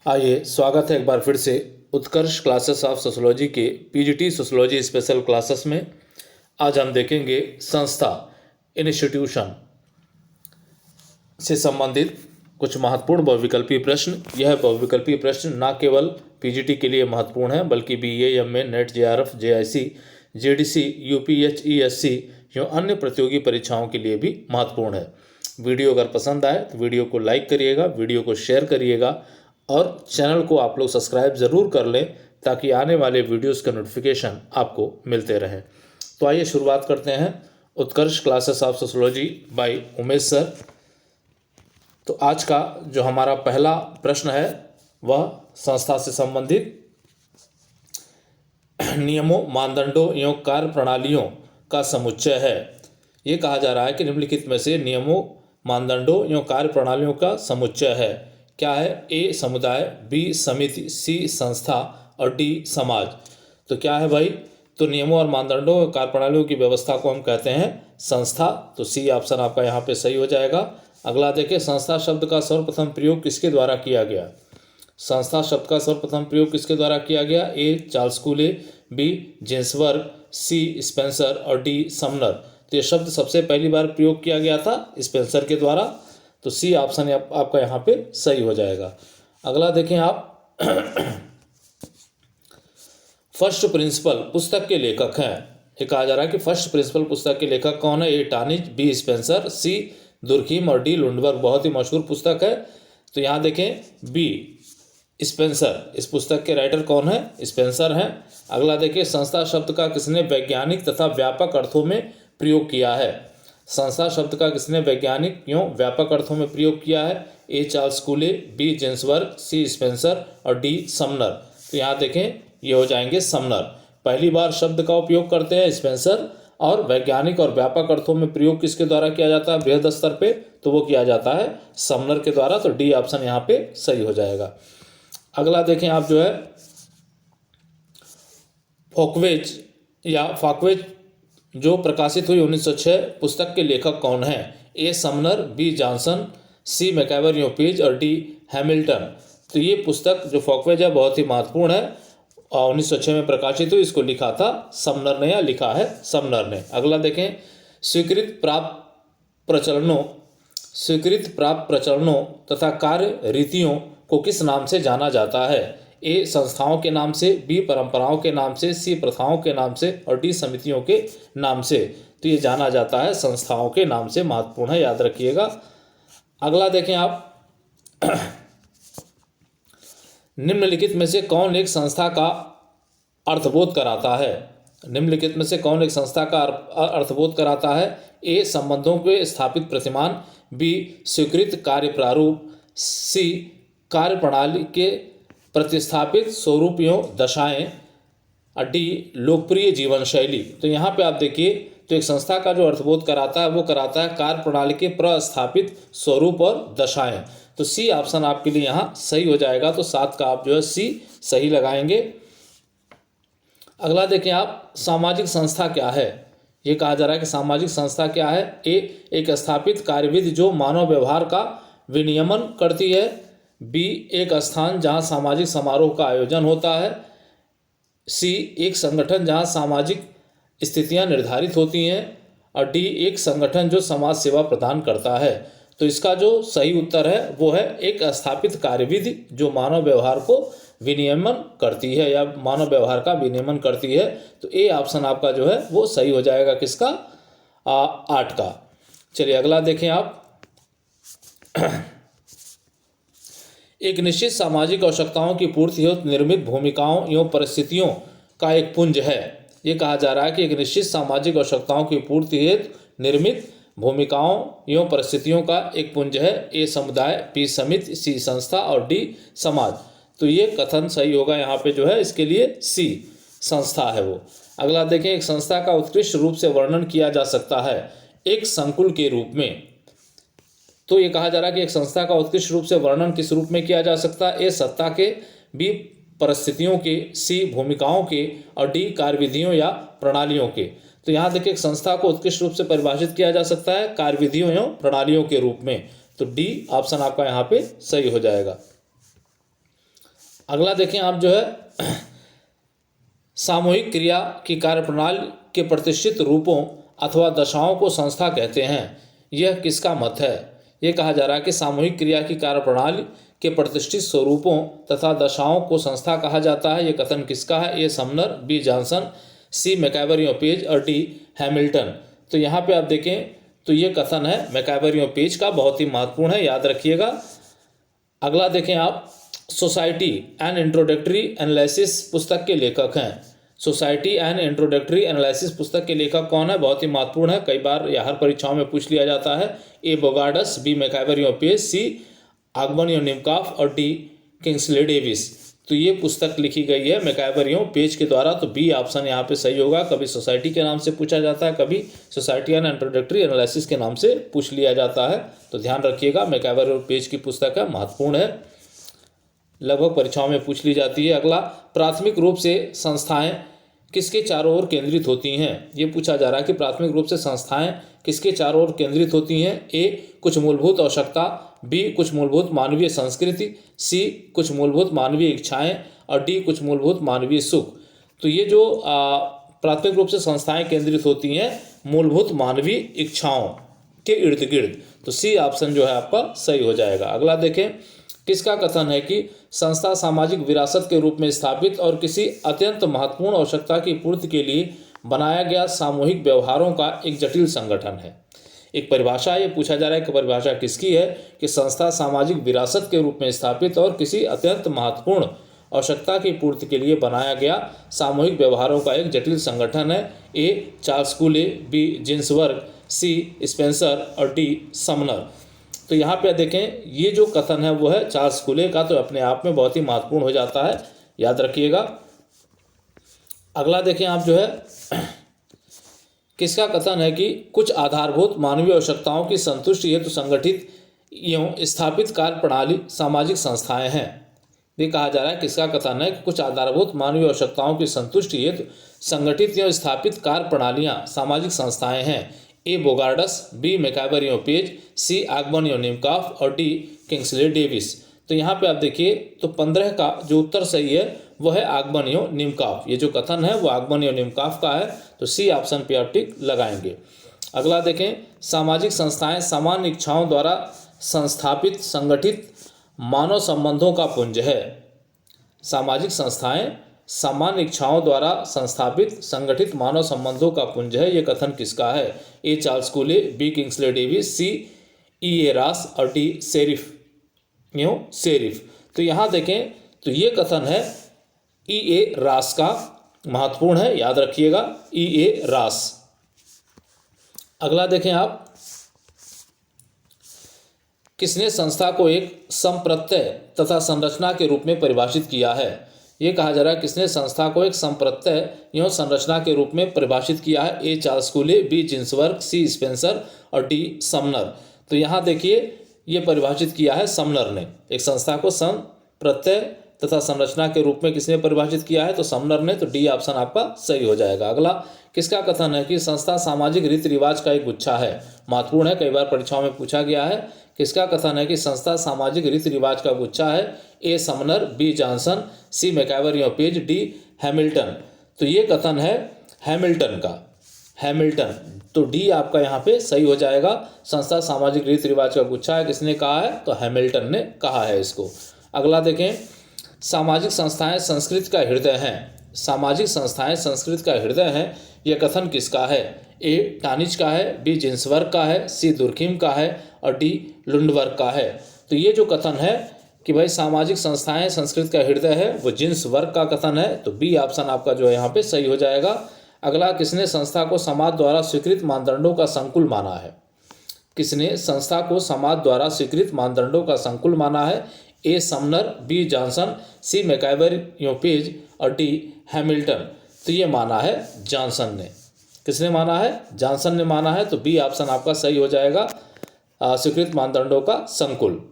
आइए, स्वागत है एक बार फिर से उत्कर्ष क्लासेस ऑफ सोशोलॉजी के पीजीटी सोशोलॉजी स्पेशल क्लासेस में। आज हम देखेंगे संस्था इंस्टीट्यूशन से संबंधित कुछ महत्वपूर्ण बहुविकल्पी प्रश्न। यह बहुविकल्पी प्रश्न न केवल पीजीटी के लिए महत्वपूर्ण है बल्कि BA, MA, NET, JRF, JIC, GDC, UPHESC एवं अन्य प्रतियोगी परीक्षाओं के लिए भी महत्वपूर्ण है। वीडियो अगर पसंद आए तो वीडियो को लाइक करिएगा, वीडियो को शेयर करिएगा और चैनल को आप लोग सब्सक्राइब ज़रूर कर लें ताकि आने वाले वीडियोस का नोटिफिकेशन आपको मिलते रहे। तो आइए शुरुआत करते हैं Utkarsh classes of sociology by Umesh sir. तो आज का जो हमारा पहला प्रश्न है वह संस्था से संबंधित नियमों, मानदंडों एवं कार्य प्रणालियों का समुच्चय है। ये कहा जा रहा है कि निम्नलिखित में से नियमों, मानदंडों एवं कार्य प्रणालियों का समुच्चय है। क्या है? ए समुदाय, बी समिति, सी संस्था और डी समाज। तो क्या है भाई? तो नियमों और मानदंडों और कार्यप्रणालियों की व्यवस्था को हम कहते हैं संस्था। तो सी ऑप्शन आपका यहाँ पे सही हो जाएगा। अगला देखिए, संस्था शब्द का सर्वप्रथम प्रयोग किसके द्वारा किया गया? संस्था शब्द का सर्वप्रथम प्रयोग किसके द्वारा किया गया? A Charles Cooley, B Ginsberg, C Spencer और डी समनर। तो ये शब्द सबसे पहली बार प्रयोग किया गया था स्पेंसर के द्वारा। तो सी ऑप्शन आपका यहाँ पे सही हो जाएगा। अगला देखें आप फर्स्ट प्रिंसिपल पुस्तक के लेखक हैं। ये कहा जा रहा है कि फर्स्ट प्रिंसिपल पुस्तक के लेखक कौन है? ए टानिज, बी स्पेंसर, सी दुर्खीम और डी लुंडबर्ग। बहुत ही मशहूर पुस्तक है। तो यहाँ देखें बी स्पेंसर, इस पुस्तक के राइटर कौन है? स्पेंसर हैं। अगला देखिए, संस्था शब्द का किसने वैज्ञानिक तथा व्यापक अर्थों में प्रयोग किया है? संस्था शब्द का किसने वैज्ञानिक एवं व्यापक अर्थों में प्रयोग किया है? A Charles Cooley, B Ginsberg, C Spencer और डी समनर। तो यहाँ देखें ये हो जाएंगे समनर। पहली बार शब्द का उपयोग करते हैं स्पेंसर और वैज्ञानिक और व्यापक अर्थों में प्रयोग किसके द्वारा किया जाता है बृहद स्तर पे? तो वो किया जाता है समनर के द्वारा। तो डी ऑप्शन यहाँ पे सही हो जाएगा। अगला देखें आप जो है फोकवेज या फॉकवेज जो प्रकाशित हुई 1906 पुस्तक के लेखक कौन है? ए समनर, बी जॉनसन, सी मैकैवर यूपेज और डी हैमिल्टन। तो ये पुस्तक जो फॉकवेज है बहुत ही महत्वपूर्ण है और 1906 में प्रकाशित हुई। इसको लिखा था समनर ने या लिखा है समनर ने। अगला देखें, स्वीकृत प्राप्त प्रचलनों तथा कार्य रीतियों को किस नाम से जाना जाता है? ए संस्थाओं के नाम से, बी परंपराओं के नाम से, सी प्रथाओं के नाम से और डी समितियों के नाम से। तो ये जाना जाता है संस्थाओं के नाम से। महत्वपूर्ण है, याद रखिएगा। अगला देखें आप निम्नलिखित में से कौन एक संस्था का अर्थबोध कराता है? निम्नलिखित में से कौन एक संस्था का अर्थबोध कराता है? ए संबंधों के स्थापित प्रतिमान, बी स्वीकृत कार्य प्रारूप, सी कार्य प्रणाली के प्रतिस्थापित स्वरूप एवं दशाएं, डी लोकप्रिय जीवन शैली। तो यहाँ पे आप देखिए, तो एक संस्था का जो अर्थबोध कराता है वो कराता है कार्य प्रणाली के प्रस्थापित स्वरूप और दशाएं। तो सी ऑप्शन आपके लिए यहाँ सही हो जाएगा। तो 7 का आप जो है सी सही लगाएंगे। अगला देखें आप, सामाजिक संस्था क्या है? ये कहा जा रहा है कि सामाजिक संस्था क्या है? ए एक स्थापित कार्यविधि जो मानव व्यवहार का विनियमन करती है, बी एक स्थान जहां सामाजिक समारोह का आयोजन होता है, सी एक संगठन जहां सामाजिक स्थितियां निर्धारित होती हैं और डी एक संगठन जो समाज सेवा प्रदान करता है। तो इसका जो सही उत्तर है वो है एक स्थापित कार्यविधि जो मानव व्यवहार को विनियमन करती है या मानव व्यवहार का विनियमन करती है। तो ए ऑप्शन आपका जो है वो सही हो जाएगा। किसका? 8 का। चलिए अगला देखें आप एक निश्चित सामाजिक आवश्यकताओं की पूर्ति हेतु निर्मित भूमिकाओं एवं परिस्थितियों का एक पुंज है। ये कहा जा रहा है कि एक निश्चित सामाजिक आवश्यकताओं की पूर्ति हेतु निर्मित भूमिकाओं एवं परिस्थितियों का एक पुंज है। ए समुदाय, बी समिति, सी संस्था और डी समाज। तो ये कथन सही होगा यहाँ पे जो है इसके लिए सी संस्था है वो। अगला देखें, एक संस्था का उत्कृष्ट रूप से वर्णन किया जा सकता है एक संकुल के रूप में। तो ये कहा जा रहा है कि एक संस्था का उत्कृष्ट रूप से वर्णन किस रूप में किया जा सकता है? ए सत्ता के, बी परिस्थितियों के, सी भूमिकाओं के और डी कार्यविधियों या प्रणालियों के। तो यहाँ देखिए, एक संस्था को उत्कृष्ट रूप से परिभाषित किया जा सकता है कार्यविधियों एवं प्रणालियों के रूप में। तो डी ऑप्शन आपका यहाँ पे सही हो जाएगा। अगला देखें आप जो है सामूहिक क्रिया की कार्यप्रणाली के प्रतिष्ठित रूपों अथवा दशाओं को संस्था कहते हैं। यह किसका मत है? ये कहा जा रहा है कि सामूहिक क्रिया की कार्यप्रणाली के प्रतिष्ठित स्वरूपों तथा दशाओं को संस्था कहा जाता है। ये कथन किसका है? ए समनर, बी जॉनसन, सी मैकइवर-पेज और डी हैमिल्टन। तो यहाँ पे आप देखें तो ये कथन है मैकइवर-पेज का, बहुत ही महत्वपूर्ण है, याद रखिएगा। अगला देखें आप, सोसाइटी एंड इंट्रोडक्टरी एनालिसिस पुस्तक के लेखक हैं। सोसाइटी एंड इंट्रोडक्टरी एनालिसिस पुस्तक के लेखक कौन है? बहुत ही महत्वपूर्ण है, कई बार यह हर परीक्षाओं में पूछ लिया जाता है। ए बोगार्डस, बी मैकइवर-पेज, सी आगबन-निमकॉफ और डी किंग्सले डेविस। तो ये पुस्तक लिखी गई है मैकइवर-पेज के द्वारा, तो बी ऑप्शन यहाँ पे सही होगा। कभी सोसाइटी के नाम से पूछा जाता है, कभी सोसाइटी एंड इंट्रोडक्टरी एनालिसिस के नाम से पूछ लिया जाता है, तो ध्यान रखिएगा। मैकइवर-पेज की पुस्तक है, महत्वपूर्ण है, लगभग परीक्षाओं में पूछ ली जाती है। अगला, प्राथमिक रूप से संस्थाएं किसके चारों ओर केंद्रित होती हैं? ये पूछा जा रहा है कि प्राथमिक रूप से संस्थाएं किसके चारों ओर केंद्रित होती हैं? ए कुछ मूलभूत आवश्यकता, बी कुछ मूलभूत मानवीय संस्कृति, सी कुछ मूलभूत मानवीय इच्छाएं और डी कुछ मूलभूत मानवीय सुख। तो ये जो प्राथमिक रूप से संस्थाएं केंद्रित होती हैं मूलभूत मानवीय इच्छाओं के इर्द गिर्द, तो सी ऑप्शन जो है आपका सही हो जाएगा। अगला देखें, किसका कथन है कि संस्था सामाजिक विरासत के रूप में स्थापित और किसी अत्यंत महत्वपूर्ण आवश्यकता की पूर्ति के लिए बनाया गया सामूहिक व्यवहारों का एक जटिल संगठन है? एक परिभाषा ये पूछा जा रहा है कि परिभाषा किसकी है कि संस्था सामाजिक विरासत के रूप में स्थापित और किसी अत्यंत महत्वपूर्ण आवश्यकता की पूर्ति के लिए बनाया गया सामूहिक व्यवहारों का एक जटिल संगठन है। A Charles Cooley, B Ginsberg, C Spencer और डी समनर। तो यहाँ पे देखें ये जो कथन है वो है चार्ल्स कूले का, तो अपने आप में बहुत ही महत्वपूर्ण हो जाता है, याद रखिएगा। अगला देखें आप जो है किसका कथन है कि कुछ आधारभूत मानवीय आवश्यकताओं की संतुष्टि हेतु संगठित एवं स्थापित कार्य प्रणाली सामाजिक संस्थाएं हैं। ये कहा जा रहा है किसका कथन है कि कुछ आधारभूत मानवीय आवश्यकताओं की संतुष्टि हेतु संगठित एवं स्थापित कार्य प्रणालियां सामाजिक संस्थाएं हैं। ए बोगार्डस, बी मैकइवर-पेज, सी आगबन-निमकॉफ और डी किंग्सले डेविस। तो यहाँ पे आप देखिए तो 15 का जो उत्तर सही है वो है आगबन-निमकॉफ। ये जो कथन है वो आगबन-निमकॉफ का है, तो सी ऑप्शन पे आप टिक लगाएंगे। अगला देखें, सामाजिक संस्थाएं सामान्य इच्छाओं द्वारा संस्थापित संगठित मानव संबंधों का पुंज है। सामाजिक संस्थाएं सामान्य इच्छाओं द्वारा संस्थापित संगठित मानव संबंधों का पुंज है। ये कथन किसका है? A Charles Cooley, B Kingsley Davis, C E A Ross और डी सेरिफ। तो यहाँ देखें तो ये कथन है ई ए रास का, महत्वपूर्ण है, याद रखिएगा, ई ए रास। अगला देखें आप, किसने संस्था को एक संप्रत्यय तथा संरचना के रूप में परिभाषित किया है? ये कहा जा रहा है किसने संस्था को एक संप्रत्यय एवं संरचना के रूप में परिभाषित किया है? A Charles Cooley, B Ginsberg, C Spencer और डी समनर। तो यहाँ देखिए ये परिभाषित किया है समनर ने। एक संस्था को संप्रत्यय तथा संरचना के रूप में किसने परिभाषित किया है? तो समनर ने, तो डी ऑप्शन आपका सही हो जाएगा। अगला, किसका कथन है कि संस्था सामाजिक रीति रिवाज का एक गुच्छा है? महत्वपूर्ण है, कई बार परीक्षाओं में पूछा गया है। किसका कथन है कि संस्था सामाजिक रीति रिवाज का गुच्छा है? A Sumner, B Johnson, C मैकइवर-पेज, D Hamilton. तो ये कथन है हैमिल्टन का, हैमिल्टन, तो डी आपका यहाँ पे सही हो जाएगा। संस्था सामाजिक रीति रिवाज का गुच्छा है, किसने कहा है? तो हैमिल्टन ने कहा है इसको। अगला देखें, सामाजिक संस्थाएं संस्कृति का हृदय हैं। सामाजिक संस्थाएं संस्कृति का हृदय हैं, यह कथन किसका है? ए टानिच का है, बी जिन्सबर्ग का है, सी दुर्खिम का है और डी लुंडबर्ग का है। तो ये जो कथन है कि भाई सामाजिक संस्थाएं संस्कृति का हृदय है, वो जिन्सबर्ग का कथन है, तो बी ऑप्शन आपका जो है यहाँ पे सही हो जाएगा। अगला, किसने संस्था को समाज द्वारा स्वीकृत मानदंडों का संकुल माना है? किसने संस्था को समाज द्वारा स्वीकृत मानदंडों का संकुल माना है? ए समनर, बी जॉनसन, सी मैकइवर-पेज और डी हैमिल्टन। तो ये माना है जॉनसन ने। किसने माना है? जॉनसन ने माना है, तो बी ऑप्शन आपका सही हो जाएगा, स्वीकृत मानदंडों का संकुल।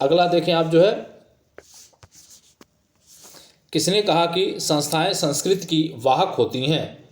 अगला देखें आप जो है, किसने कहा कि संस्थाएं संस्कृति की वाहक होती हैं?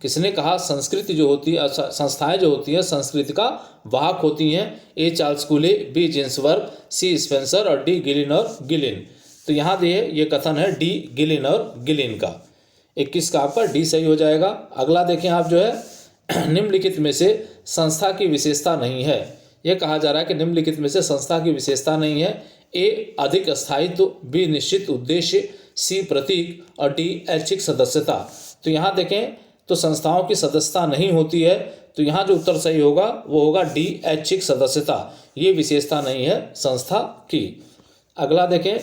किसने कहा संस्कृति जो होती है, संस्थाएं जो होती हैं संस्कृति का वाहक होती हैं? A Charles Cooley, B Ginsberg, C Spencer और डी गिलिन और गिलिन। तो तो यहाँ ये कथन है डी गिलिन और गिलिन का। 21 का आपका डी सही हो जाएगा। अगला देखें आप जो है निम्नलिखित में से संस्था की विशेषता नहीं है। यह कहा जा रहा है कि निम्नलिखित में से संस्था की विशेषता नहीं है। ए अधिक स्थायित्व, बी निश्चित उद्देश्य, सी प्रतीक और डी ऐच्छिक सदस्यता। तो यहाँ देखें तो संस्थाओं की सदस्यता नहीं होती है, तो यहाँ जो उत्तर सही होगा वो होगा डी ऐच्छिक सदस्यता। ये विशेषता नहीं है संस्था की। अगला देखें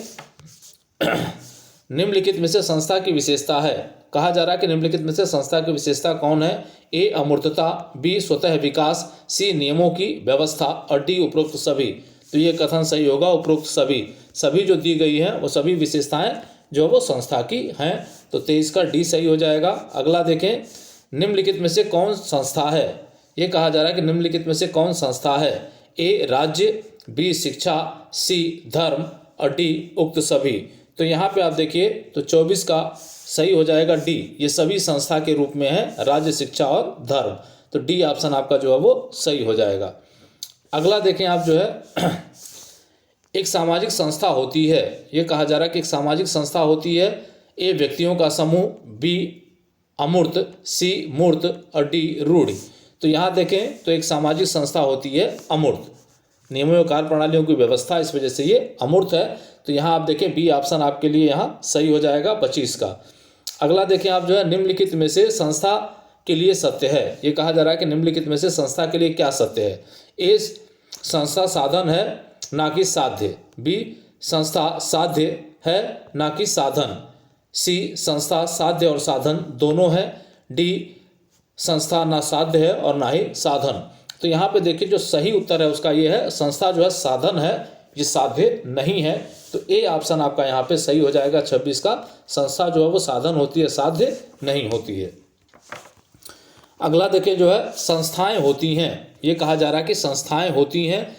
निम्नलिखित में से संस्था की विशेषता है। कहा जा रहा है कि निम्नलिखित में से संस्था की विशेषता कौन है। ए अमूर्तता, बी स्वतः विकास, सी नियमों की व्यवस्था और डी उपरोक्त सभी। तो ये कथन सही होगा उपरोक्त सभी जो दी गई है वो सभी विशेषताएं जो वो संस्था की हैं। तो 23 का डी सही हो जाएगा। अगला देखें निम्नलिखित में से कौन संस्था है। ये कहा जा रहा है कि निम्नलिखित में से कौन संस्था है। ए राज्य, बी शिक्षा, सी धर्म और डी उक्त सभी। तो यहाँ पे आप देखिए तो 24 का सही हो जाएगा डी। ये सभी संस्था के रूप में है, राज्य, शिक्षा और धर्म। तो डी ऑप्शन आपका जो है वो सही हो जाएगा। अगला देखें आप जो है एक सामाजिक संस्था होती है। ये कहा जा रहा है कि एक सामाजिक संस्था होती है। ए व्यक्तियों का समूह, बी अमूर्त, सी मूर्त और डी रूढ़। तो यहाँ देखें तो एक सामाजिक संस्था होती है अमूर्त, नियमों और कार्य प्रणालियों की व्यवस्था, इस वजह से ये अमूर्त है। तो यहाँ आप देखें बी ऑप्शन आपके लिए यहाँ सही हो जाएगा 25 का। अगला देखें आप जो है निम्नलिखित में से संस्था के लिए सत्य है। ये कहा जा रहा है कि निम्नलिखित में से संस्था के लिए क्या सत्य है। ए संस्था साधन है ना कि साध्य, बी संस्था साध्य है ना कि साधन, सी संस्था साध्य और साधन दोनों है, डी संस्था ना साध्य है और ना ही साधन। तो यहाँ पे देखिए जो सही उत्तर है उसका ये है संस्था जो है साधन है, ये साध्य नहीं है। तो ए ऑप्शन आपका यहाँ पे सही हो जाएगा 26 का। संस्था जो है वो साधन होती है, साध्य नहीं होती है। अगला देखिए जो है संस्थाएं होती हैं। ये कहा जा रहा है कि संस्थाएं होती हैं।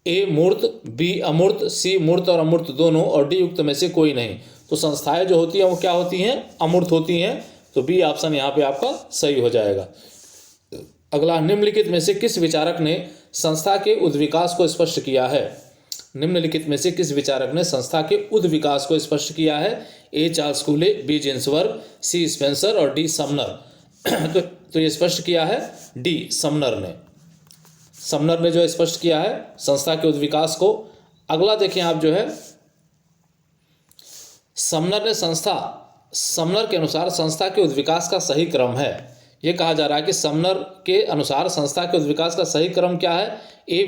ए मूर्त, बी अमूर्त, सी मूर्त और अमूर्त दोनों और डी युक्त में से कोई नहीं। तो संस्थाएं जो होती हैं वो क्या होती हैं, अमूर्त होती हैं। तो बी ऑप्शन यहाँ पे आपका सही हो जाएगा। अगला निम्नलिखित में से किस विचारक ने संस्था के उद्विकास को स्पष्ट किया है। निम्नलिखित में से किस विचारक ने संस्था के उद्विकास को स्पष्ट किया है। A Charles Cooley, B Ginsberg, C Spencer और डी समनर। तो ये स्पष्ट किया है डी समनर ने जो स्पष्ट किया है संस्था के उद्विकास को। अगला देखें आप जो है समनर के अनुसार संस्था के उद्विकास का सही क्रम है। ये कहा जा रहा है कि समनर के अनुसार संस्था के उद्विकास का सही क्रम क्या है। ए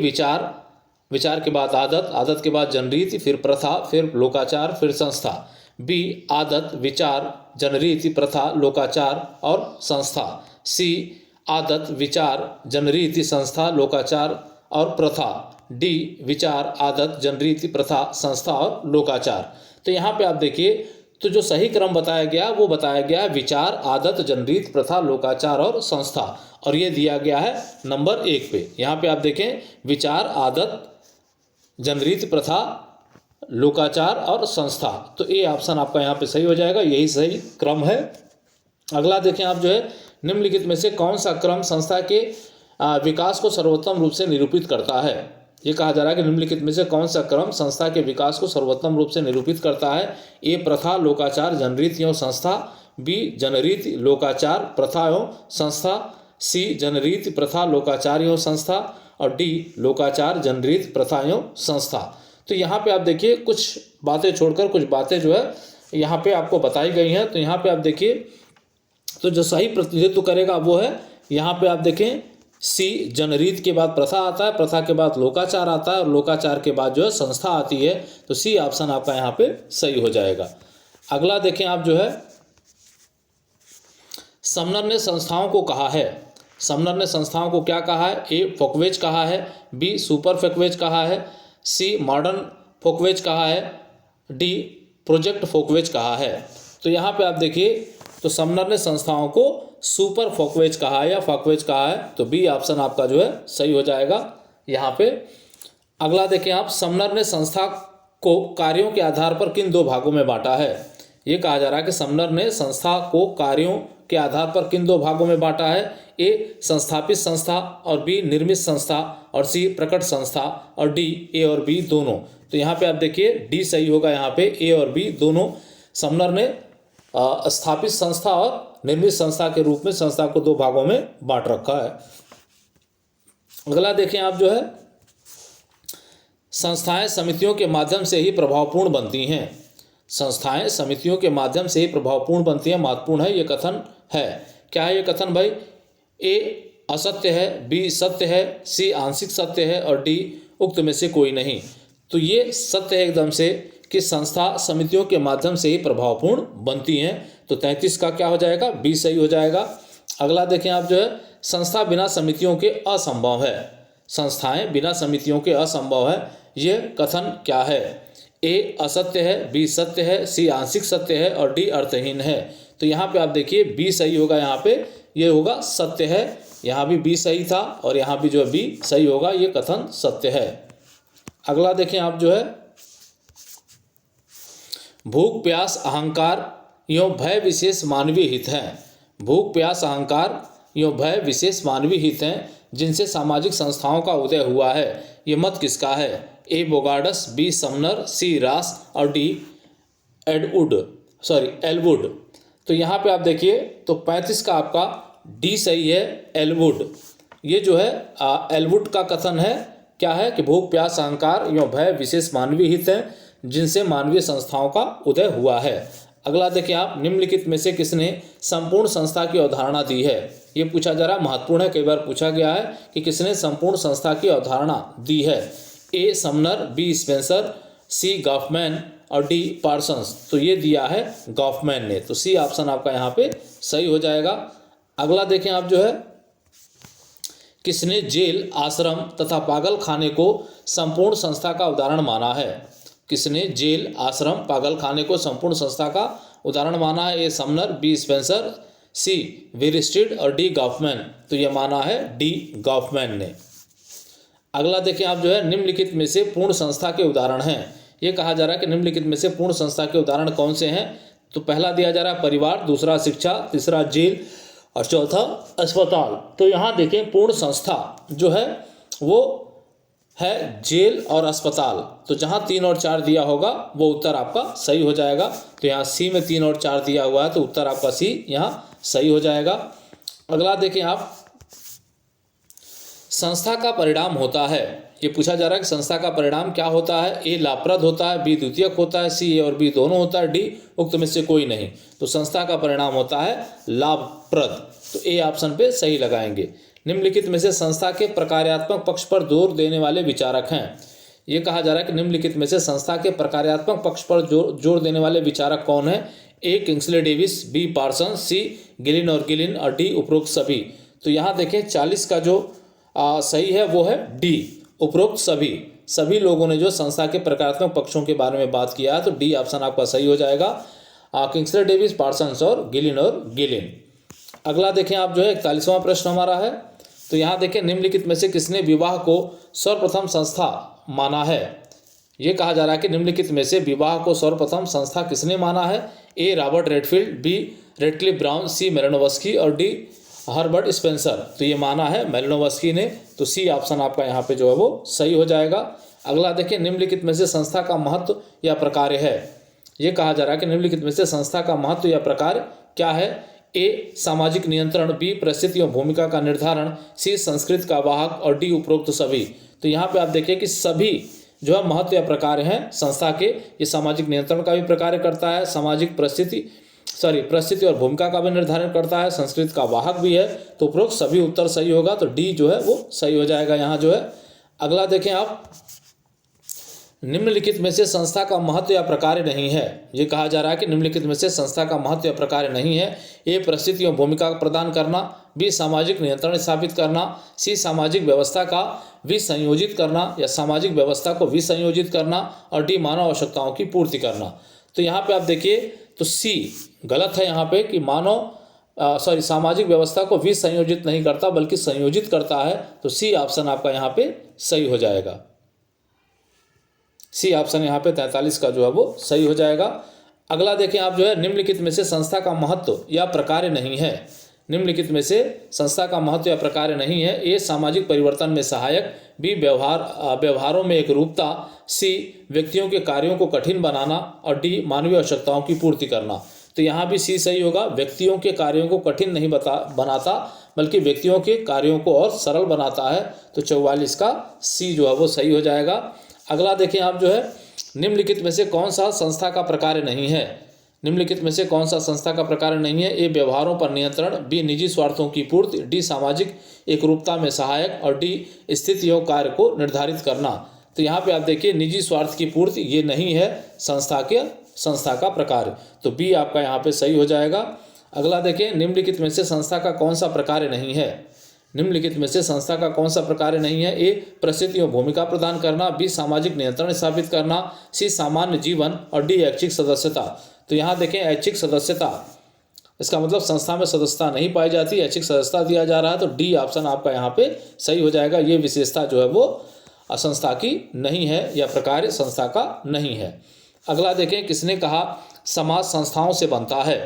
विचार के बाद आदत के बाद जनरीति, फिर प्रथा, फिर लोकाचार, फिर संस्था। बी आदत, विचार, जनरीति, प्रथा, लोकाचार और संस्था। सी आदत, विचार, जनरीति, संस्था, लोकाचार और प्रथा। डी विचार, आदत, जनरीति, प्रथा, संस्था और लोकाचार। तो यहाँ पे आप देखिए तो जो सही क्रम बताया गया वो बताया गया है विचार, आदत, जनरीत, प्रथा, लोकाचार और संस्था। और ये दिया गया है नंबर 1 पे। यहाँ पे आप देखें विचार, आदत, जनरीत, प्रथा, लोकाचार और संस्था। तो ए ऑप्शन आपका यहाँ पे सही हो जाएगा, यही सही क्रम है। अगला देखें आप जो है निम्नलिखित में से कौन सा क्रम संस्था के विकास को सर्वोत्तम रूप से निरूपित करता है। ये कहा जा रहा है कि निम्नलिखित में से कौन सा क्रम संस्था के विकास को सर्वोत्तम रूप से निरूपित करता है। ए प्रथा, लोकाचार, जनरीत एवं संस्था, बी जनरीत, लोकाचार, प्रथा एवं संस्था, सी जनरीत, प्रथा, लोकाचार एवं संस्था और डी लोकाचार, जनरीत, प्रथा एवं संस्था। तो यहाँ पे आप देखिए कुछ बातें छोड़कर कुछ बातें जो है यहाँ पे आपको बताई गई हैं। तो यहाँ पे आप देखिए तो जो सही प्रतिनिधित्व करेगा वो है यहाँ पे आप देखें सी जनरीत के बाद प्रथा आता है, प्रथा के बाद लोकाचार आता है और लोकाचार के बाद जो है संस्था आती है। तो सी ऑप्शन आपका यहाँ पे सही हो जाएगा। अगला देखें आप जो है समनर ने संस्थाओं को कहा है। समनर ने संस्थाओं को क्या कहा है। ए फोकवेज कहा है, बी सुपर फोकवेज कहा है, सी मॉडर्न फोकवेज कहा है, डी प्रोजेक्ट फोकवेज कहा है। तो यहाँ पे आप देखिए तो समनर ने संस्थाओं को सुपर फोकवेज कहा है या फोकवेज कहा है। तो बी ऑप्शन आपका जो है सही हो जाएगा यहाँ पे। अगला देखें आप समनर ने संस्था को कार्यों के आधार पर किन 2 भागों में बांटा है। ये कहा जा रहा है कि समनर ने संस्था को कार्यों के आधार पर किन 2 भागों में बांटा है। ए संस्थापित संस्था और बी निर्मित संस्था और सी प्रकट संस्था और डी ए और बी दोनों। तो यहाँ पे आप देखिए डी सही होगा, यहाँ पे ए और बी दोनों। समनर ने स्थापित संस्था और निर्मित संस्था के रूप में संस्था को दो भागों में बांट रखा है। अगला देखें आप जो है, संस्थाएं समितियों के माध्यम से ही प्रभावपूर्ण बनती हैं। संस्थाएं समितियों के माध्यम से ही प्रभावपूर्ण बनती हैं, महत्वपूर्ण है ये कथन है। क्या है ये कथन भाई? ए असत्य है, बी सत्य है, सी आंशिक सत्य है और डी उक्त में से कोई नहीं। तो ये सत्य है एकदम से कि संस्था समितियों के माध्यम से ही प्रभावपूर्ण बनती हैं। तो 33 का क्या हो जाएगा? बी सही हो जाएगा। अगला देखें आप जो है, संस्था बिना समितियों के असंभव है। संस्थाएं बिना समितियों के असंभव है, ये कथन क्या है? ए असत्य है, बी सत्य है, सी आंशिक सत्य है और डी अर्थहीन है। तो यहाँ पे आप देखिए बी सही होगा, यहाँ पे ये होगा सत्य है। यहाँ भी बी सही था और यहाँ भी जो है बी सही होगा, ये कथन सत्य है। अगला देखें आप जो है, भूख प्यास अहंकार यों भय विशेष मानवीय हित हैं। भूख प्यास अहंकार यों भय विशेष मानवीय हित हैं जिनसे सामाजिक संस्थाओं का उदय हुआ है। ये मत किसका है? ए बोगार्डस, बी समनर, सी रास और डी एलवुड। तो यहाँ पे आप देखिए तो 35 का आपका डी सही है, एलवुड। ये जो है एलवुड का कथन है, क्या है कि भूख प्यास अहंकार यों भय विशेष मानवीय हित हैं जिनसे मानवीय संस्थाओं का उदय हुआ है। अगला देखिए आप, निम्नलिखित में से किसने संपूर्ण संस्था की अवधारणा दी है? ये पूछा जा रहा है, महत्वपूर्ण है, कई बार पूछा गया है कि किसने संपूर्ण संस्था की अवधारणा दी है। A Sumner, B Spencer, C Goffman और डी पार्सन्स। तो ये दिया है गॉफमैन ने, तो सी ऑप्शन आपका यहाँ पे सही हो जाएगा। अगला देखें आप जो है, किसने जेल, आश्रम तथा पागल खाने को संपूर्ण संस्था का उदाहरण माना है? किसने जेल, आश्रम, पागल खाने को संपूर्ण संस्था का उदाहरण माना है? ए समनर, बी स्पेंसर, सी वीरस्ट्रीड और डी गॉफमैन। तो ये माना है डी गॉफमैन ने। अगला देखिए आप जो है, निम्नलिखित में से पूर्ण संस्था के उदाहरण हैं। ये कहा जा रहा है कि निम्नलिखित में से पूर्ण संस्था के उदाहरण कौन से हैं? तो पहला दिया जा रहा है परिवार, दूसरा शिक्षा, तीसरा जेल और चौथा अस्पताल। तो यहाँ देखें पूर्ण संस्था जो है वो है जेल और अस्पताल। तो जहाँ 3 और 4 दिया होगा वो उत्तर आपका सही हो जाएगा। तो यहाँ सी में 3 और 4 दिया हुआ है तो उत्तर आपका सी यहाँ सही हो जाएगा। अगला देखें आप, संस्था का परिणाम होता है। ये पूछा जा रहा है कि संस्था का परिणाम क्या होता है? ए लाभप्रद होता है, बी द्वितीयक होता है, सी ए और बी दोनों होता है, डी उक्त में से कोई नहीं। तो संस्था का परिणाम होता है लाभप्रद। तो ए ऑप्शन पे सही लगाएंगे। निम्नलिखित में से संस्था के प्रकार्यात्मक पक्ष पर जोर देने वाले विचारक हैं। ये कहा जा रहा है कि निम्नलिखित में से संस्था के प्रकार्यात्मक पक्ष पर जोर देने वाले विचारक कौन है? ए किंग्सले डेविस, बी पार्सन, सी गिलिन और गिलिन और डी उपरोक्त सभी। तो यहाँ देखें 40 का जो सही है वो है डी उपरोक्त सभी लोगों ने जो संस्था के प्रकारात्मक पक्षों के बारे में बात किया है, तो डी ऑप्शन आपका सही हो जाएगा। किंग्सले डेविस, पार्सन्स और गिलिन। अगला देखें आप जो है, 41वां प्रश्न हमारा है। तो यहाँ देखें, निम्नलिखित में से किसने विवाह को सर्वप्रथम संस्था माना है? ये कहा जा रहा है कि निम्नलिखित में से विवाह को सर्वप्रथम संस्था किसने माना है? A Robert Redfield, B Radcliffe Brown, C Malinowski और डी हर्बर्ट स्पेंसर। तो ये माना है मेलिनोवस्की ने। तो सी ऑप्शन आपका यहाँ पे जो है वो सही हो जाएगा। अगला देखिए, निम्नलिखित में से संस्था का महत्व या प्रकार है। ये कहा जा रहा है कि निम्नलिखित में से संस्था का महत्व या प्रकार क्या है? ए सामाजिक नियंत्रण, बी परिस्थिति और भूमिका का निर्धारण, सी संस्कृत का वाहक और डी उपरोक्त सभी। तो यहाँ पे आप देखिए कि सभी जो है महत्व या प्रकार हैं संस्था के। ये सामाजिक नियंत्रण का भी प्रकार करता है, सामाजिक परिस्थिति और भूमिका का भी निर्धारण करता है, संस्कृत का वाहक भी है। तो उपरोक्त सभी उत्तर सही होगा, तो डी जो है वो सही हो जाएगा यहाँ जो है। अगला देखें आप, निम्नलिखित में से संस्था का महत्व या प्रकार नहीं है। ये कहा जा रहा है कि निम्नलिखित में से संस्था का महत्व या प्रकार नहीं है। ए परिस्थिति और भूमिका प्रदान करना, बी सामाजिक नियंत्रण स्थापित करना, सी सामाजिक व्यवस्था का विसंयोजित करना या सामाजिक व्यवस्था को विसंयोजित करना और डी मानव आवश्यकताओं की पूर्ति करना। तो यहाँ पे आप देखिए तो सी गलत है यहाँ पे कि सामाजिक व्यवस्था को विसंयोजित नहीं करता बल्कि संयोजित करता है। तो सी ऑप्शन आपका यहाँ पे सही हो जाएगा। सी ऑप्शन यहाँ पे 43 का जो है वो सही हो जाएगा। अगला देखें आप जो है, निम्नलिखित में से संस्था का महत्व या प्रकार नहीं है। निम्नलिखित में से संस्था का महत्व या प्रकार नहीं है। ए सामाजिक परिवर्तन में सहायक, बी व्यवहारों में एक रूपता, सी व्यक्तियों के कार्यों को कठिन बनाना और डी मानवीय आवश्यकताओं की पूर्ति करना। तो यहाँ भी सी सही होगा, व्यक्तियों के कार्यों को कठिन नहीं बनाता बल्कि व्यक्तियों के कार्यों को और सरल बनाता है। तो 44 का सी जो है वो सही हो जाएगा। अगला देखें आप जो है, निम्नलिखित में से कौन सा संस्था का प्रकार नहीं है। निम्नलिखित में से कौन सा संस्था का प्रकार नहीं है। ए व्यवहारों पर नियंत्रण, बी निजी स्वार्थों की पूर्ति, डी सामाजिक एकरूपता में सहायक और डी स्थिति एवं कार्य को निर्धारित करना। तो यहाँ पे आप देखिए निजी स्वार्थ की पूर्ति ये नहीं है संस्था का प्रकार, तो बी आपका यहाँ पे सही हो जाएगा। अगला देखें, निम्नलिखित में से संस्था का कौन सा प्रकार नहीं है। निम्नलिखित में से संस्था का कौन सा प्रकार नहीं है। ए परिस्थितियों भूमिका प्रदान करना, बी सामाजिक नियंत्रण स्थापित करना, सी सामान्य जीवन और डी ऐच्छिक सदस्यता। तो यहाँ देखें ऐच्छिक सदस्यता, इसका मतलब संस्था में सदस्यता नहीं पाई जाती, ऐच्छिक सदस्यता दिया जा रहा है, तो डी ऑप्शन आपका यहाँ पे सही हो जाएगा। ये विशेषता जो है वो संस्था की नहीं है या प्रकार संस्था का नहीं है। अगला देखें, किसने कहा समाज संस्थाओं से बनता है।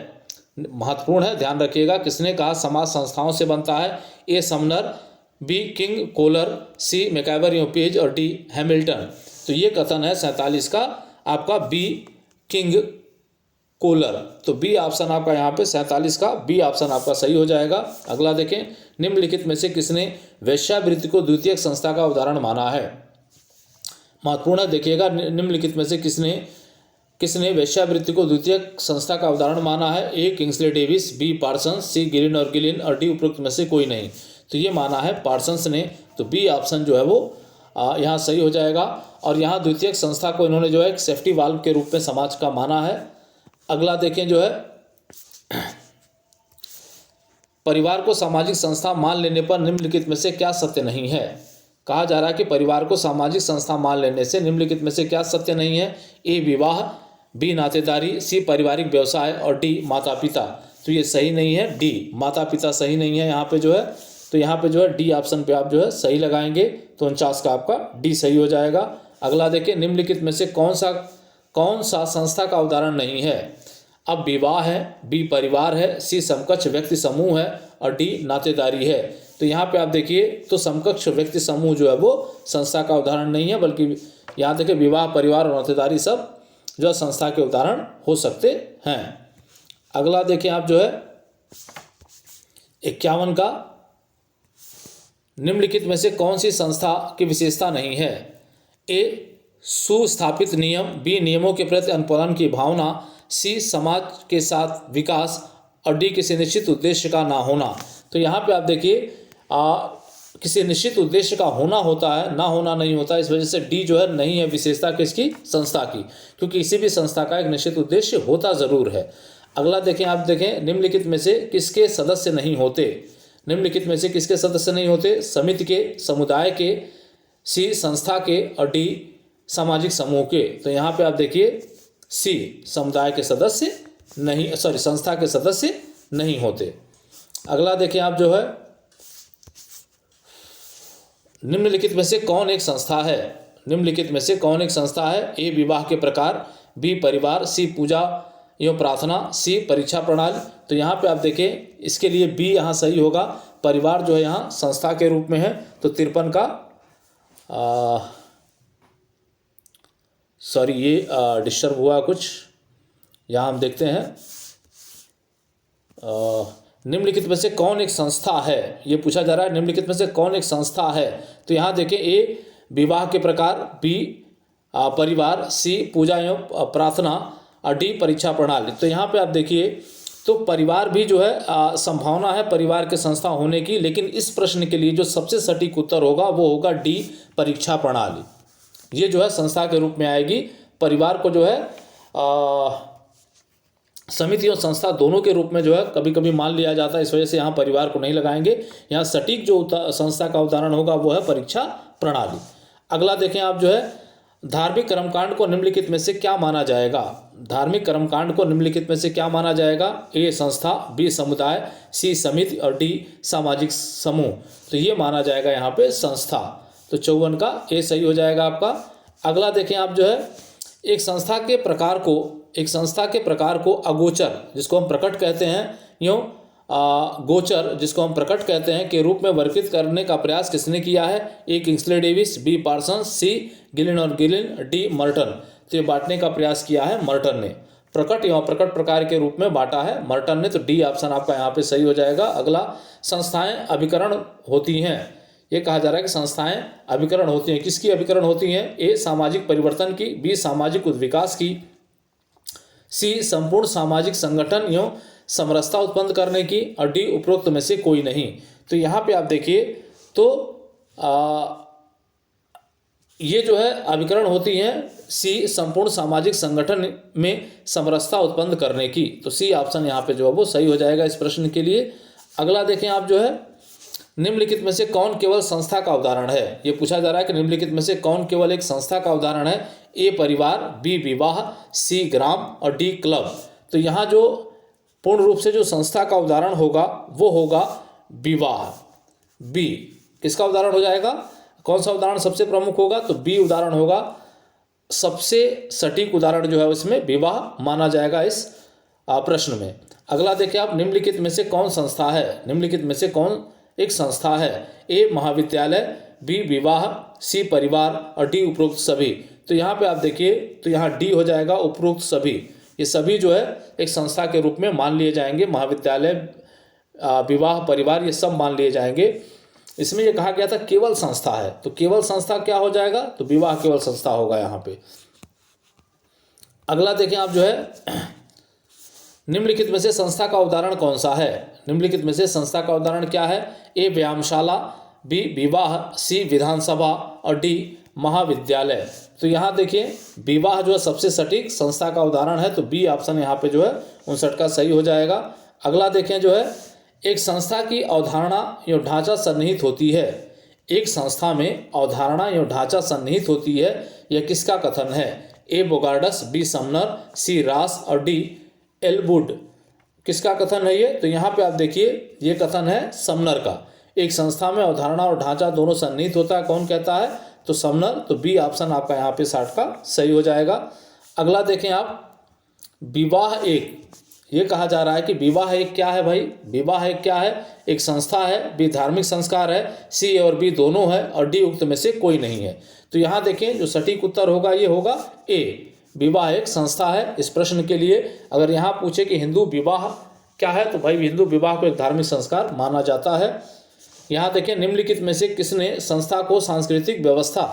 महत्वपूर्ण है, ध्यान रखिएगा, किसने कहा समाज संस्थाओं से बनता है। A Sumner, B King Koller, C MacIver Page और डी हैमिल्टन। तो ये कथन है 47 का आपका बी किंग कोलर। तो बी ऑप्शन आपका यहाँ पे 47 का बी ऑप्शन आपका सही हो जाएगा। अगला देखें, निम्नलिखित में से किसने वेश्यावृत्ति को द्वितीयक संस्था का उदाहरण माना है। महत्वपूर्ण है, देखिएगा, निम्नलिखित में से किसने वेश्यावृत्ति को द्वितीयक संस्था का उदाहरण माना है। ए किंग्सले डेविस, बी पार्सन्स, सी गिलिन और गिलिन और डी उपरोक्त में से कोई नहीं। तो ये माना है पार्सन्स ने, तो बी ऑप्शन जो है वो यहाँ सही हो जाएगा। और यहाँ द्वितीयक संस्था को इन्होंने जो है एक सेफ्टी वाल्व के रूप में समाज का माना है। अगला देखें जो है, परिवार को सामाजिक संस्था मान लेने पर निम्नलिखित में से क्या सत्य नहीं है। कहा जा रहा है कि परिवार को सामाजिक संस्था मान लेने से निम्नलिखित में से क्या सत्य नहीं है। ए विवाह, बी नातेदारी, सी पारिवारिक व्यवसाय और डी माता पिता। तो ये सही नहीं है, डी माता पिता सही नहीं है यहाँ पे जो है। तो यहाँ पे जो है डी ऑप्शन पे आप जो है सही लगाएंगे, तो 49 का आपका डी सही हो जाएगा। अगला देखिए, निम्नलिखित में से कौन सा संस्था का उदाहरण नहीं है। अब विवाह है, बी परिवार है, सी समकक्ष व्यक्ति समूह है और डी नातेदारी है। तो यहाँ पे आप देखिए, तो समकक्ष व्यक्ति समूह जो है वो संस्था का उदाहरण नहीं है, बल्कि यहाँ देखिए विवाह, परिवार और नातेदारी सब जो है संस्था के उदाहरण हो सकते हैं। अगला देखिए आप जो है 51 का, निम्नलिखित में से कौन सी संस्था की विशेषता नहीं है। ए सुस्थापित नियम, बी नियमों के प्रति अनुपालन की भावना, सी समाज के साथ विकास और डी किसी निश्चित उद्देश्य का ना होना। तो यहाँ पे आप देखिए किसी निश्चित उद्देश्य का होना होता है, ना होना नहीं होता। इस वजह से डी जो है नहीं है विशेषता किसकी, संस्था की, क्योंकि किसी भी संस्था का एक निश्चित उद्देश्य होता ज़रूर है। अगला देखें, आप देखें, निम्नलिखित में से किसके सदस्य नहीं होते। निम्नलिखित में से किसके सदस्य नहीं होते। समिति के, समुदाय के, सी संस्था के और डी सामाजिक समूह के। तो यहाँ पे आप देखिए सी समुदाय के सदस्य नहीं, संस्था के सदस्य नहीं होते। अगला देखिए आप जो है, निम्नलिखित में से कौन एक संस्था है। निम्नलिखित में से कौन एक संस्था है। ए विवाह के प्रकार, बी परिवार, सी पूजा एवं प्रार्थना, सी परीक्षा प्रणाली। तो यहाँ पे आप देखें, इसके लिए बी यहाँ सही होगा। परिवार जो है यहाँ संस्था के रूप में है, तो 53 का सॉरी ये डिस्टर्ब हुआ कुछ, यहाँ हम देखते हैं। निम्नलिखित में से कौन एक संस्था है, ये पूछा जा रहा है, निम्नलिखित में से कौन एक संस्था है। तो यहाँ देखें, ए विवाह के प्रकार, बी परिवार, सी पूजा एवं प्रार्थना और डी परीक्षा प्रणाली। तो यहाँ पे आप देखिए, तो परिवार भी जो है संभावना है परिवार के संस्था होने की, लेकिन इस प्रश्न के लिए जो सबसे सटीक उत्तर होगा वो होगा डी परीक्षा प्रणाली। ये जो है संस्था के रूप में आएगी। परिवार को जो है समिति और संस्था दोनों के रूप में जो है कभी कभी मान लिया जाता है, इस वजह से यहाँ परिवार को नहीं लगाएंगे। यहाँ सटीक जो संस्था का उदाहरण होगा वो है परीक्षा प्रणाली। अगला देखें आप जो है, धार्मिक कर्मकांड को निम्नलिखित में से क्या माना जाएगा। धार्मिक कर्मकांड को निम्नलिखित में से क्या माना जाएगा। ए संस्था, बी समुदाय, सी समिति और डी सामाजिक समूह। तो ये माना जाएगा यहाँ पे संस्था। तो 54 का ए सही हो जाएगा आपका। अगला देखें आप जो है, एक संस्था के प्रकार को अगोचर, जिसको हम प्रकट कहते हैं, यूँ गोचर, जिसको हम प्रकट कहते हैं, के रूप में वर्गीकृत करने का प्रयास किसने किया है? ए किंग्सले डेविस, बी पार्सन, सी गिलिन और गिलिन, डी मर्टन। तो ये बांटने का प्रयास किया है मर्टन ने। प्रकट या प्रकट प्रकार के रूप में बांटा है मर्टन ने, तो डी ऑप्शन आपका यहाँ पे सही हो जाएगा। अगला, संस्थाएं अभिकरण होती हैं। ये कहा जा रहा है कि संस्थाएं अभिकरण होती हैं। किसकी अभिकरण होती हैं? ए सामाजिक परिवर्तन की, बी सामाजिक विकास की, सी संपूर्ण सामाजिक संगठन एवं समरसता उत्पन्न करने की, और डी उपरोक्त में से कोई नहीं। तो यहाँ पे आप देखिए तो ये जो है अभिकरण होती हैं सी संपूर्ण सामाजिक संगठन में समरसता उत्पन्न करने की। तो सी ऑप्शन यहाँ पे जो है वो सही हो जाएगा इस प्रश्न के लिए। अगला देखें आप जो है, निम्नलिखित में से कौन केवल संस्था का उदाहरण है? ये पूछा जा रहा है कि निम्नलिखित में से कौन केवल एक संस्था का उदाहरण है? ए परिवार, बी विवाह, सी ग्राम और डी क्लब। तो यहाँ जो पूर्ण रूप से जो संस्था का उदाहरण होगा वो होगा विवाह। बी किसका उदाहरण हो जाएगा? कौन सा उदाहरण सबसे प्रमुख होगा? तो बी उदाहरण होगा। सबसे सटीक उदाहरण जो है उसमें विवाह माना जाएगा इस प्रश्न में। अगला देखिए आप, निम्नलिखित में से कौन संस्था है? निम्नलिखित में से कौन एक संस्था है? ए महाविद्यालय, बी विवाह, सी परिवार और डी उपरोक्त सभी। तो यहाँ पे आप देखिए तो यहाँ डी हो जाएगा उपरोक्त सभी। ये सभी जो है एक संस्था के रूप में मान लिए जाएंगे। महाविद्यालय, विवाह, परिवार, ये सब मान लिए जाएंगे। इसमें ये कहा गया था केवल संस्था है, तो केवल संस्था क्या हो जाएगा? तो विवाह केवल संस्था होगा यहाँ पे। अगला देखें आप जो है, निम्नलिखित में से संस्था का उदाहरण कौन सा है? निम्नलिखित में से संस्था का उदाहरण क्या है? ए व्यायामशाला, बी विवाह, सी विधानसभा और डी महाविद्यालय। तो यहाँ देखिए विवाह जो है सबसे सटीक संस्था का उदाहरण है, तो बी ऑप्शन यहाँ पे जो है 59 का सही हो जाएगा। अगला देखें जो है, एक संस्था की अवधारणा एवं ढांचा सन्निहित होती है। एक संस्था में अवधारणा एवं ढांचा सन्निहित होती है, यह किसका कथन है? ए बोगार्डस, बी समनर, सी रास और डी एलवुड। किसका कथन है ये? तो यहाँ पे आप देखिए ये कथन है समनर का। एक संस्था में अवधारणा और ढांचा दोनों सन्निहित होता है, कौन कहता है? तो समनर। तो बी ऑप्शन आपका यहाँ पे 60 का सही हो जाएगा। अगला देखें आप, विवाह एक, ये कहा जा रहा है कि विवाह एक क्या है भाई? विवाह एक क्या है? एक संस्था है, बी धार्मिक संस्कार है, सी और बी दोनों है और डी उक्त में से कोई नहीं है। तो यहाँ देखें जो सटीक उत्तर होगा ये होगा ए, विवाह एक संस्था है। इस प्रश्न के लिए अगर यहाँ पूछे कि हिंदू विवाह क्या है, तो भाई हिंदू विवाह को एक धार्मिक संस्कार माना जाता है। यहाँ देखें, निम्नलिखित में से किसने संस्था को सांस्कृतिक व्यवस्था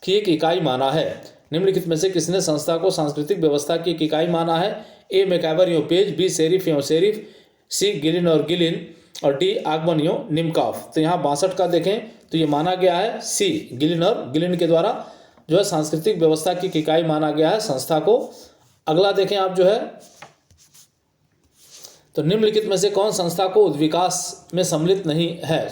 की एक इकाई माना है? निम्नलिखित में से किसने संस्था को सांस्कृतिक व्यवस्था की एक इकाई माना है? ए मैकैबर यो पेज, बी शेरिफ यो शेरिफ, सी गिलिन और गिलिन और डी आगमन यो निमकॉफ। तो यहाँ 62 का देखें तो ये माना गया है सी, गिलिन और गिलिन के द्वारा जो है सांस्कृतिक व्यवस्था की इकाई माना गया है संस्था को। अगला देखें आप जो है, तो निम्नलिखित में से कौन संस्था को उद्विकास में सम्मिलित नहीं है?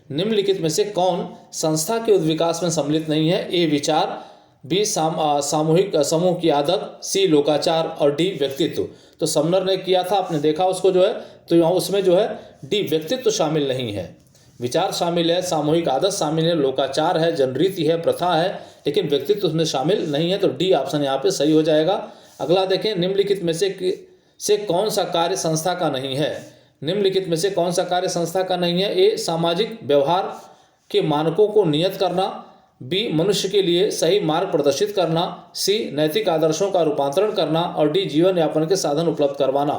निम्नलिखित में से कौन संस्था के उद्विकास में सम्मिलित नहीं है? ए विचार, बी सामूहिक समूह की आदत, सी लोकाचार और डी व्यक्तित्व। तो समनर ने किया था, आपने देखा उसको जो है, तो यहाँ उसमें जो है डी व्यक्तित्व शामिल नहीं है। विचार शामिल है, सामूहिक आदत शामिल है, लोकाचार है, जनरीति है, प्रथा है, लेकिन व्यक्तित्व उसमें शामिल नहीं है। तो डी ऑप्शन यहाँ पे सही हो जाएगा। अगला देखें, निम्नलिखित में से कौन सा कार्य संस्था का नहीं है? निम्नलिखित में से कौन सा कार्य संस्था का नहीं है? ए सामाजिक व्यवहार के मानकों को नियत करना, बी मनुष्य के लिए सही मार्ग प्रदर्शित करना, सी नैतिक आदर्शों का रूपांतरण करना और डी जीवन यापन के साधन उपलब्ध करवाना।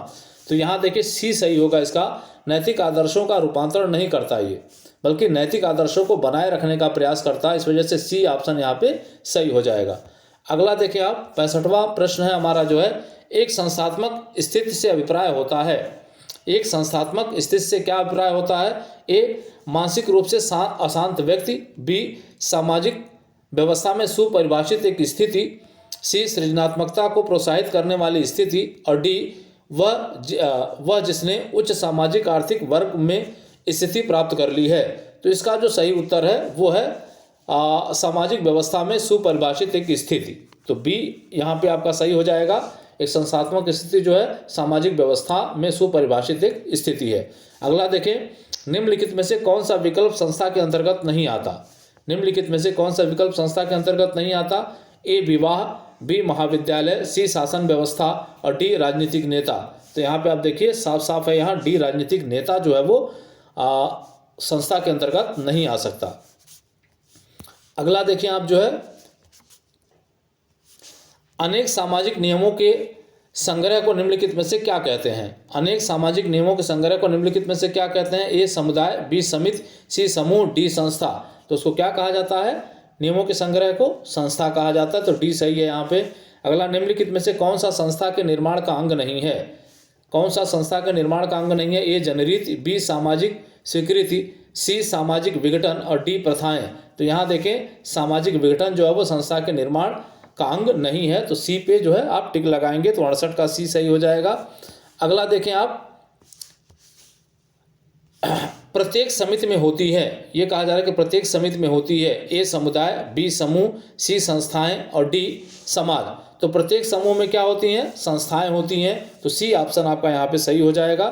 तो यहाँ देखिए सी सही होगा इसका। नैतिक आदर्शों का रूपांतरण नहीं करता ये, बल्कि नैतिक आदर्शों को बनाए रखने का प्रयास करता है। इस वजह से सी ऑप्शन यहाँ पे सही हो जाएगा। अगला देखिए आप, 65वां प्रश्न है हमारा जो है, एक संस्थात्मक स्थिति से अभिप्राय होता है। एक संस्थात्मक स्थिति से क्या अभिप्राय होता है? ए मानसिक रूप से अशांत व्यक्ति, बी सामाजिक व्यवस्था में सुपरिभाषित एक स्थिति, सी सृजनात्मकता को प्रोत्साहित करने वाली स्थिति और डी वह जिसने उच्च सामाजिक आर्थिक वर्ग में स्थिति प्राप्त कर ली है। तो इसका जो सही उत्तर है वो है सामाजिक व्यवस्था में सुपरिभाषित एक स्थिति। तो बी यहाँ पे आपका सही हो जाएगा। एक संस्थात्मक स्थिति जो है सामाजिक व्यवस्था में सुपरिभाषित एक स्थिति है। अगला देखें, निम्नलिखित में से कौन सा विकल्प संस्था के अंतर्गत नहीं आता? निम्नलिखित में से कौन सा विकल्प संस्था के अंतर्गत नहीं आता? ए विवाह, बी महाविद्यालय, सी शासन व्यवस्था और डी राजनीतिक नेता। तो यहाँ पे आप देखिए साफ साफ है, यहाँ डी राजनीतिक नेता जो है वो संस्था के अंतर्गत नहीं आ सकता। अगला देखिए आप जो है, अनेक सामाजिक नियमों के संग्रह को निम्नलिखित में से क्या कहते हैं? अनेक सामाजिक नियमों के संग्रह को निम्नलिखित में से क्या कहते हैं? ए समुदाय, बी समिति, सी समूह, डी संस्था। तो उसको क्या कहा जाता है? नियमों के संग्रह को संस्था कहा जाता है, तो डी सही है यहाँ पे। अगला, निम्नलिखित में से कौन सा संस्था के निर्माण का अंग नहीं है? कौन सा संस्था के निर्माण का अंग नहीं है? ए जनरीति, बी सामाजिक स्वीकृति, सी सामाजिक विघटन और डी प्रथाएं। तो यहाँ देखें सामाजिक विघटन जो है वो संस्था के निर्माण का अंग नहीं है, तो सी पे जो है आप टिक लगाएंगे, तो 68 का सी सही हो जाएगा। अगला देखें आप, प्रत्येक समिति में होती है, ये कहा जा रहा है कि प्रत्येक समिति में होती है ए समुदाय, बी समूह, सी संस्थाएं और डी समाज। तो प्रत्येक समूह में क्या होती हैं? संस्थाएं होती हैं, तो सी ऑप्शन आपका यहाँ पे सही हो जाएगा।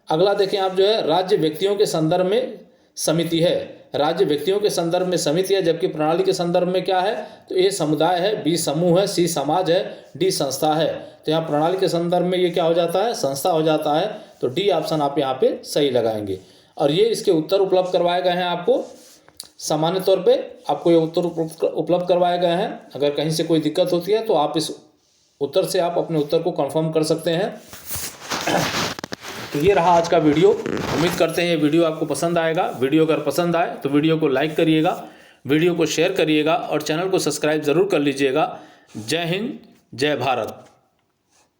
अगला देखें आप जो है, राज्य व्यक्तियों के संदर्भ में समिति है, राज्य व्यक्तियों के संदर्भ में समिति है, जबकि प्रणाली के संदर्भ में क्या है? तो ए समुदाय है, बी समूह है, सी समाज है, डी संस्था है। तो यहाँ प्रणाली के संदर्भ में ये क्या हो जाता है? संस्था हो जाता है, तो डी ऑप्शन आप यहाँ पे सही लगाएंगे। और ये इसके उत्तर उपलब्ध करवाए गए हैं आपको, सामान्य तौर पे आपको ये उत्तर उपलब्ध करवाए गए हैं। अगर कहीं से कोई दिक्कत होती है तो आप इस उत्तर से आप अपने उत्तर को कंफर्म कर सकते हैं। तो ये रहा आज का वीडियो। उम्मीद करते हैं ये वीडियो आपको पसंद आएगा। वीडियो अगर पसंद आए तो वीडियो को लाइक करिएगा, वीडियो को शेयर करिएगा और चैनल को सब्सक्राइब ज़रूर कर लीजिएगा। जय हिंद, जय भारत।